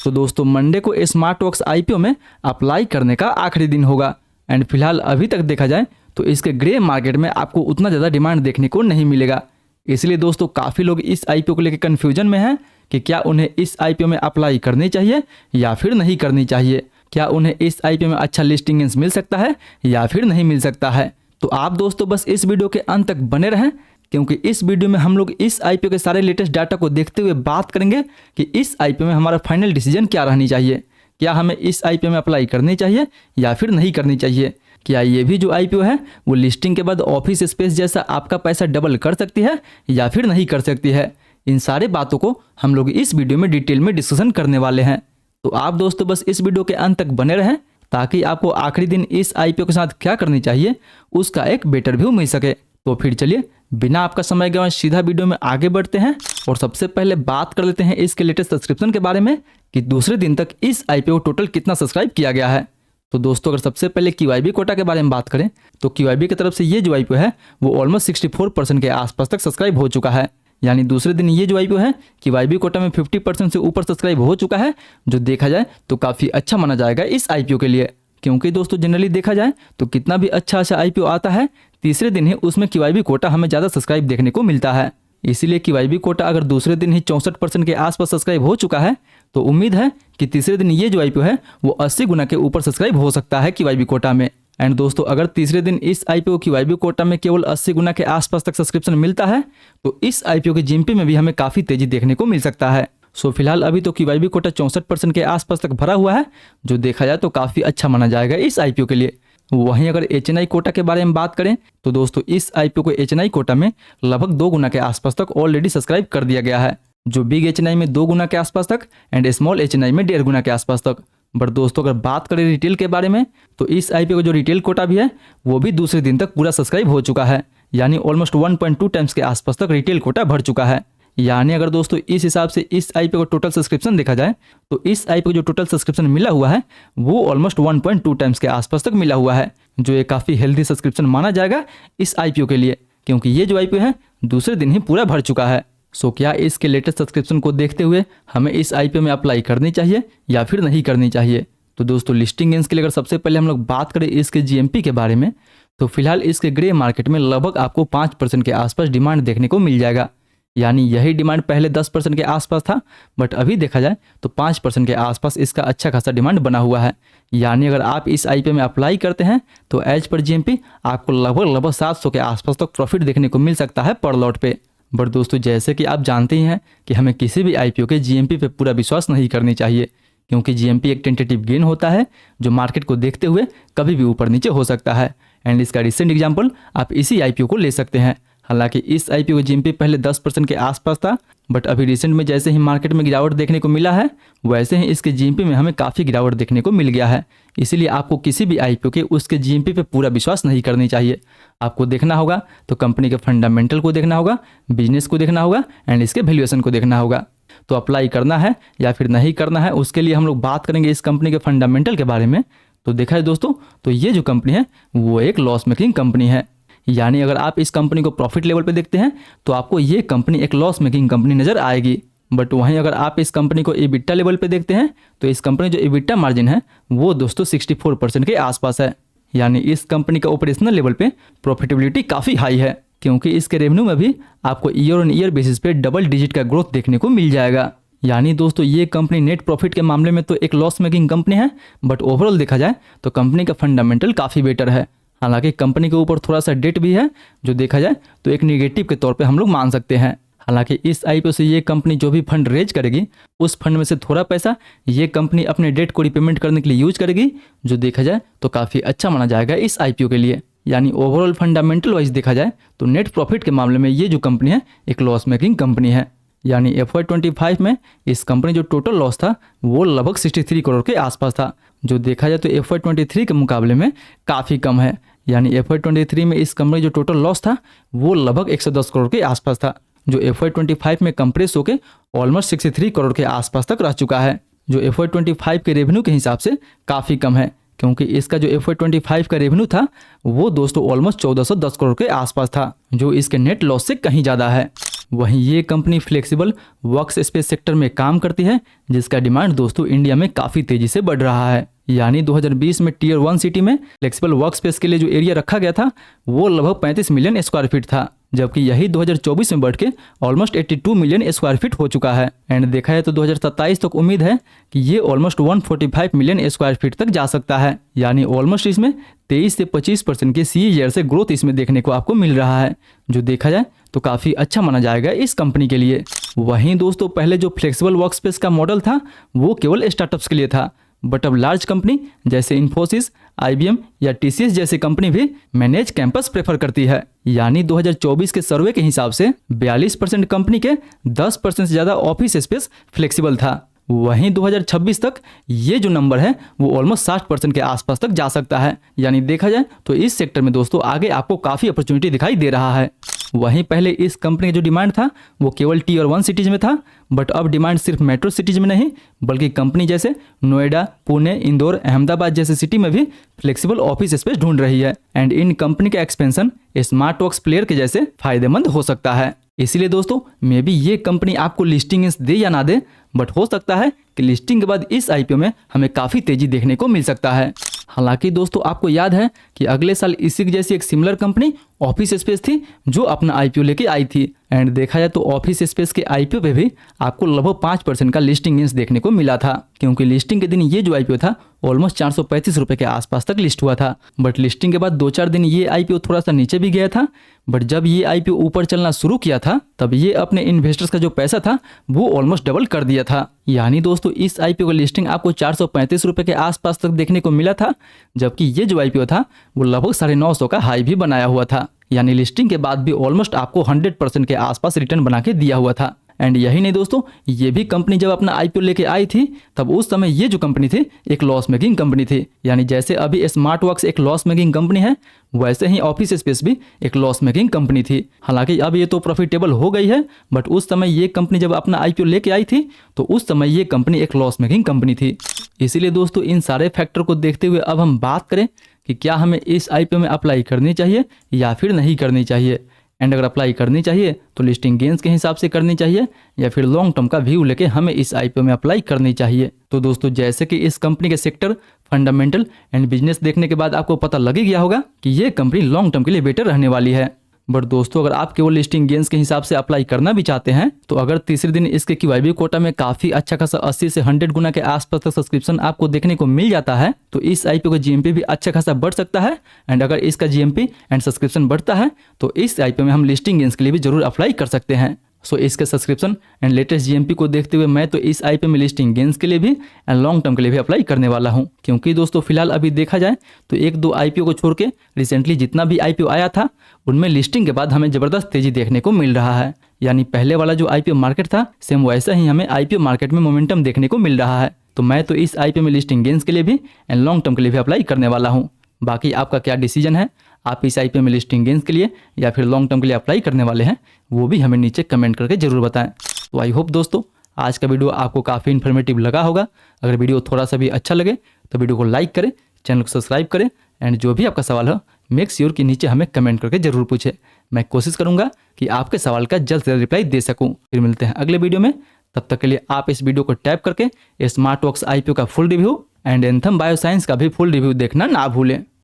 तो दोस्तों मंडे को स्मार्ट वर्क्स आईपीओ में अप्लाई करने का आखिरी दिन होगा। एंड फिलहाल अभी तक देखा जाए तो इसके ग्रे मार्केट में आपको उतना ज़्यादा डिमांड देखने को नहीं मिलेगा। इसलिए दोस्तों काफ़ी लोग इस आईपीओ को लेकर कन्फ्यूजन में हैं कि क्या उन्हें इस आईपीओ में अप्लाई करनी चाहिए या फिर नहीं करनी चाहिए, क्या उन्हें इस आईपीओ में अच्छा लिस्टिंग मिल सकता है या फिर नहीं मिल सकता है। तो आप दोस्तों बस इस वीडियो के अंत तक बने रहें, क्योंकि इस वीडियो में हम लोग इस आईपीओ के सारे लेटेस्ट डाटा को देखते हुए बात करेंगे कि इस आईपीओ में हमारा फाइनल डिसीजन क्या रहनी चाहिए। क्या हमें इस आईपीओ में अप्लाई करनी चाहिए या फिर नहीं करनी चाहिए। क्या ये भी जो आईपीओ है वो लिस्टिंग के बाद ऑफिस स्पेस जैसा आपका पैसा डबल कर सकती है या फिर नहीं कर सकती है। इन सारे बातों को हम लोग इस वीडियो में डिटेल में डिस्कशन करने वाले हैं। तो आप दोस्तों बस इस वीडियो के अंत तक बने रहें, ताकि आपको आखिरी दिन इस आईपीओ के साथ क्या करनी चाहिए उसका एक बेटर व्यू मिल सके। तो फिर चलिए बिना आपका समय गंवाए सीधा वीडियो में आगे बढ़ते हैं और सबसे पहले बात कर लेते हैं इसके लेटेस्ट सब्सक्रिप्शन के बारे में कि दूसरे दिन तक इस आईपीओ टोटल कितना सब्सक्राइब किया गया है। तो दोस्तों अगर सबसे पहले क्यूआईबी कोटा के बारे में बात करें तो क्यूआईबी की तरफ से ये जो आईपीओ है वो ऑलमोस्ट 64% के आसपास तक सब्सक्राइब हो चुका है। यानी दूसरे दिन ये जो आईपीओ है क्यूआईबी कोटा में 50% से ऊपर सब्सक्राइब हो चुका है, जो देखा जाए तो काफ़ी अच्छा माना जाएगा इस आईपीओ के लिए। क्योंकि दोस्तों जनरली देखा जाए तो कितना भी अच्छा आईपीओ आता है तीसरे दिन ही उसमें क्यूआईबी कोटा हमें ज़्यादा सब्सक्राइब देखने को मिलता है। इसीलिए क्यूआईबी कोटा अगर दूसरे दिन ही 64% के आसपास सब्सक्राइब हो चुका है तो उम्मीद है कि तीसरे दिन ये जो आईपीओ है वो 80 गुना के ऊपर सब्सक्राइब हो सकता है क्यूआईबी कोटा में। एंड दोस्तों अगर तीसरे दिन इस आईपीओ क्यूआईबी कोटा में केवल 80 गुना के आसपास तक सब्सक्रिप्शन मिलता है तो इस आईपीओ के जीएमपी में भी हमें काफ़ी तेजी देखने को मिल सकता है। सो फिलहाल अभी तो क्यूआईबी कोटा 64% के आसपास तक भरा हुआ है, जो देखा जाए तो काफ़ी अच्छा माना जाएगा इस आईपीओ के लिए। वहीं अगर एचएनआई कोटा के बारे में बात करें तो दोस्तों इस आईपीओ को एचएनआई कोटा में लगभग 2 गुना के आसपास तक ऑलरेडी सब्सक्राइब कर दिया गया है, जो बिग एचएनआई में 2 गुना के आसपास तक एंड स्मॉल एचएनआई में 1.5 गुना के आसपास तक। बट दोस्तों अगर बात करें रिटेल के बारे में तो इस आईपीओ का जो रिटेल कोटा भी है वो भी दूसरे दिन तक पूरा सब्सक्राइब हो चुका है। यानी ऑलमोस्ट 1.2 टाइम्स के आसपास तक रिटेल कोटा भर चुका है। यानी अगर दोस्तों इस हिसाब से इस आईपीओ का टोटल सब्सक्रिप्शन देखा जाए तो इस आईपीओ को जो टोटल सब्सक्रिप्शन मिला हुआ है वो ऑलमोस्ट 1.2 टाइम्स के आसपास तक मिला हुआ है, जो एक काफ़ी हेल्दी सब्सक्रिप्शन माना जाएगा इस आईपीओ के लिए, क्योंकि ये जो आईपीओ है दूसरे दिन ही पूरा भर चुका है। सो क्या इसके लेटेस्ट सब्सक्रिप्शन को देखते हुए हमें इस आईपीओ में अप्लाई करनी चाहिए या फिर नहीं करनी चाहिए। तो दोस्तों लिस्टिंग गेंस के लिए अगर सबसे पहले हम लोग बात करें इसके जीएमपी के बारे में तो फिलहाल इसके ग्रे मार्केट में लगभग आपको 5% के आसपास डिमांड देखने को मिल जाएगा। यानी यही डिमांड पहले 10% के आसपास था, बट अभी देखा जाए तो 5% के आसपास इसका अच्छा खासा डिमांड बना हुआ है। यानी अगर आप इस आईपीओ में अप्लाई करते हैं तो एज पर जीएमपी आपको लगभग 700 के आसपास तक प्रॉफिट देखने को मिल सकता है पर लॉट पे। बट दोस्तों जैसे कि आप जानते ही हैं कि हमें किसी भी आईपीओ के जीएमपी पे पूरा विश्वास नहीं करनी चाहिए, क्योंकि जीएमपी एक टेंटेटिव गेन होता है जो मार्केट को देखते हुए कभी भी ऊपर नीचे हो सकता है। एंड इसका रिसेंट एग्जांपल आप इसी आईपीओ को ले सकते हैं। हालांकि इस आईपीओ का जीएमपी पहले 10% के आसपास था, बट अभी रिसेंट में जैसे ही मार्केट में गिरावट देखने को मिला है वैसे ही इसके जीएमपी में हमें काफ़ी गिरावट देखने को मिल गया है। इसीलिए आपको किसी भी आईपीओ के उसके जीएमपी पे पूरा विश्वास नहीं करनी चाहिए। आपको देखना होगा तो कंपनी के फंडामेंटल को देखना होगा, बिजनेस को देखना होगा एंड इसके वैल्यूएशन को देखना होगा। तो अप्लाई करना है या फिर नहीं करना है उसके लिए हम लोग बात करेंगे इस कंपनी के फंडामेंटल के बारे में। तो देखा है दोस्तों तो ये जो कंपनी है वो एक लॉस मेकिंग कंपनी है। यानी अगर आप इस कंपनी को प्रॉफिट लेवल पे देखते हैं तो आपको ये कंपनी एक लॉस मेकिंग कंपनी नज़र आएगी। बट वहीं अगर आप इस कंपनी को EBITDA लेवल पे देखते हैं तो इस कंपनी जो EBITDA मार्जिन है वो दोस्तों 64% के आसपास है। यानी इस कंपनी का ऑपरेशनल लेवल पे प्रॉफिटेबिलिटी काफ़ी हाई है, क्योंकि इसके रेवेन्यू में भी आपको ईयर ऑन ईयर बेसिस पे डबल डिजिट का ग्रोथ देखने को मिल जाएगा। यानी दोस्तों ये कंपनी नेट प्रॉफिट के मामले में तो एक लॉस मेकिंग कंपनी है, बट ओवरऑल देखा जाए तो कंपनी का फंडामेंटल काफ़ी बेटर है। हालांकि कंपनी के ऊपर थोड़ा सा डेट भी है, जो देखा जाए तो एक निगेटिव के तौर पे हम लोग मान सकते हैं। हालांकि इस आईपीओ से ये कंपनी जो भी फंड रेज करेगी उस फंड में से थोड़ा पैसा ये कंपनी अपने डेट को रिपेमेंट करने के लिए यूज करेगी, जो देखा जाए तो काफ़ी अच्छा माना जाएगा इस आईपीओ के लिए। यानी ओवरऑल फंडामेंटल वाइज देखा जाए तो नेट प्रॉफिट के मामले में ये जो कंपनी है एक लॉस मेकिंग कंपनी है। यानी FY25 में इस कंपनी जो टोटल लॉस था वो लगभग 63 करोड़ के आसपास था, जो देखा जाए तो FY23 के मुकाबले में काफ़ी कम है। यानी FY23 में इस कंपनी जो टोटल लॉस था वो लगभग 110 करोड़ के आसपास था, जो FY25 में कंप्रेस होकर ऑलमोस्ट 63 करोड़ के आसपास तक रह चुका है, जो FY25 के रेवेन्यू के हिसाब से काफ़ी कम है। क्योंकि इसका जो FY25 का रेवेन्यू था वो दोस्तों ऑलमोस्ट 1410 करोड़ के आसपास था, जो इसके नेट लॉस से कहीं ज़्यादा है। वहीं ये company flexible work space sector में काम करती है, जिसका डिमांड दोस्तों इंडिया में काफ़ी तेजी से बढ़ रहा है। यानी 2020 में टियर 1 सिटी में फ्लेक्सिबल वर्क स्पेस के लिए जो एरिया रखा गया था वो लगभग 35 मिलियन स्क्वायर फीट था, जबकि यही 2024 में बढ़ के ऑलमोस्ट 82 मिलियन स्क्वायर फीट हो चुका है। एंड देखा है तो 2027 तक उम्मीद है कि ये ऑलमोस्ट 145 मिलियन स्क्वायर फीट तक जा सकता है। यानी ऑलमोस्ट इसमें 23 से 25% के CAGR से ग्रोथ इसमें देखने को आपको मिल रहा है, जो देखा जाए तो काफ़ी अच्छा माना जाएगा इस कंपनी के लिए। वहीं दोस्तों पहले जो फ्लेक्सिबल वर्क स्पेस का मॉडल था वो केवल स्टार्टअप्स के लिए था, बट अब लार्ज कंपनी जैसे इन्फोसिस, IBM या TCS जैसी कंपनी भी मैनेज कैंपस प्रेफर करती है। यानी 2024 के सर्वे के हिसाब से 42% कंपनी के 10% से ज़्यादा ऑफिस स्पेस फ्लेक्सिबल था। वहीं 2026 तक ये जो नंबर है वो ऑलमोस्ट 60% के आसपास तक जा सकता है। यानी देखा जाए तो इस सेक्टर में दोस्तों आगे आपको काफ़ी अपॉर्चुनिटी दिखाई दे रहा है। वहीं पहले इस कंपनी का जो डिमांड था वो केवल टियर 1 सिटीज में था, बट अब डिमांड सिर्फ मेट्रो सिटीज में नहीं बल्कि कंपनी जैसे नोएडा, पुणे, इंदौर, अहमदाबाद जैसे सिटी में भी फ्लेक्सिबल ऑफिस स्पेस ढूंढ रही है। एंड इन कंपनी का एक्सपेंशन स्मार्ट वर्क्स प्लेयर के जैसे फायदेमंद हो सकता है। इसीलिए दोस्तों मे बी ये कंपनी आपको लिस्टिंग दे या ना दे, बट हो सकता है कि लिस्टिंग के बाद इस IPO में हमें काफ़ी तेजी देखने को मिल सकता है। हालांकि दोस्तों आपको याद है कि अगले साल इसी जैसी एक सिमिलर कंपनी ऑफिस स्पेस थी जो अपना IPO लेके आई थी। एंड देखा जाए तो ऑफिस स्पेस के IPO पे भी आपको लगभग 5% का लिस्टिंग गेंस देखने को मिला था, क्योंकि लिस्टिंग के दिन ये जो IPO था ऑलमोस्ट 435 रुपये के आसपास तक लिस्ट हुआ था। बट लिस्टिंग के बाद 2-4 दिन ये IPO थोड़ा सा नीचे भी गया था, बट जब ये IPO ऊपर चलना शुरू किया था तब ये अपने इन्वेस्टर्स का जो पैसा था वो ऑलमोस्ट डबल कर दिया था। यानी दोस्तों इस IPO का लिस्टिंग आपको 435 रुपये के आसपास तक देखने को मिला था, जबकि ये जो IPO था वो लगभग 950 का हाई भी बनाया हुआ था। यानी लिस्टिंग के बाद भी ऑलमोस्ट आपको 100% के आसपास रिटर्न बना के दिया हुआ था। एंड यही नहीं दोस्तों, ये भी कंपनी जब अपना IPO लेके आई थी तब उस समय ये जो कंपनी थी एक लॉस मेकिंग कंपनी थी। यानी जैसे अभी स्मार्ट वर्क्स एक लॉस मेकिंग कंपनी है, वैसे ही ऑफिस स्पेस भी एक लॉस मेकिंग कंपनी थी। हालांकि अब ये तो प्रॉफिटेबल हो गई है, बट उस समय ये कंपनी जब अपना IPO लेके आई थी तो उस समय ये कंपनी एक लॉस मेकिंग कंपनी थी। इसीलिए दोस्तों इन सारे फैक्टर को देखते हुए अब हम बात करें कि क्या हमें इस IPO में अप्लाई करनी चाहिए या फिर नहीं करनी चाहिए। एंड अगर अप्लाई करनी चाहिए तो लिस्टिंग गेंस के हिसाब से करनी चाहिए या फिर लॉन्ग टर्म का व्यू लेके हमें इस IPO में अप्लाई करनी चाहिए। तो दोस्तों जैसे कि इस कंपनी के सेक्टर, फंडामेंटल एंड बिजनेस देखने के बाद आपको पता लग ही गया होगा कि ये कंपनी लॉन्ग टर्म के लिए बेटर रहने वाली है। बट दोस्तों अगर आप केवल लिस्टिंग गेंस के हिसाब से अप्लाई करना भी चाहते हैं तो अगर तीसरे दिन इसके QIB कोटा में काफ़ी अच्छा खासा 80 से 100 गुना के आसपास तक सब्सक्रिप्शन आपको देखने को मिल जाता है तो इस IPO का GMP भी अच्छा खासा बढ़ सकता है। एंड अगर इसका GMP एंड सब्सक्रिप्शन बढ़ता है तो इस IPO में हम लिस्टिंग गेंस के लिए भी जरूर अप्लाई कर सकते हैं। सो इसके सब्सक्रिप्शन एंड लेटेस्ट GMP को देखते हुए मैं तो इस IPO में लिस्टिंग गेंस के लिए भी एंड लॉन्ग टर्म के लिए भी अप्लाई करने वाला हूं, क्योंकि दोस्तों फिलहाल अभी देखा जाए तो 1-2 IPO को छोड़ के रिसेंटली जितना भी IPO आया था उनमें लिस्टिंग के बाद हमें ज़बरदस्त तेजी देखने को मिल रहा है। यानी पहले वाला जो IPO मार्केट था सेम वैसा ही हमें IPO मार्केट में मोमेंटम देखने को मिल रहा है। तो मैं तो इस IPO में लिस्टिंग गेंस के लिए भी एंड लॉन्ग टर्म के लिए भी अप्लाई करने वाला हूँ। बाकी आपका क्या डिसीजन है, आप इस IPO में लिस्टिंग गेंस के लिए या फिर लॉन्ग टर्म के लिए अप्लाई करने वाले हैं, वो भी हमें नीचे कमेंट करके जरूर बताएं। तो आई होप दोस्तों आज का वीडियो आपको काफ़ी इन्फॉर्मेटिव लगा होगा। अगर वीडियो थोड़ा सा भी अच्छा लगे तो वीडियो को लाइक करें, चैनल को सब्सक्राइब करें एंड जो भी आपका सवाल हो मेक श्योर कि नीचे हमें कमेंट करके जरूर पूछें। मैं कोशिश करूंगा कि आपके सवाल का जल्द से जल्द रिप्लाई दे सकूं। फिर मिलते हैं अगले वीडियो में, तब तक के लिए आप इस वीडियो को टैप करके स्मार्ट वर्क्स IPO का full review and anthem bioscience का भी फुल रिव्यू देखना ना भूलें।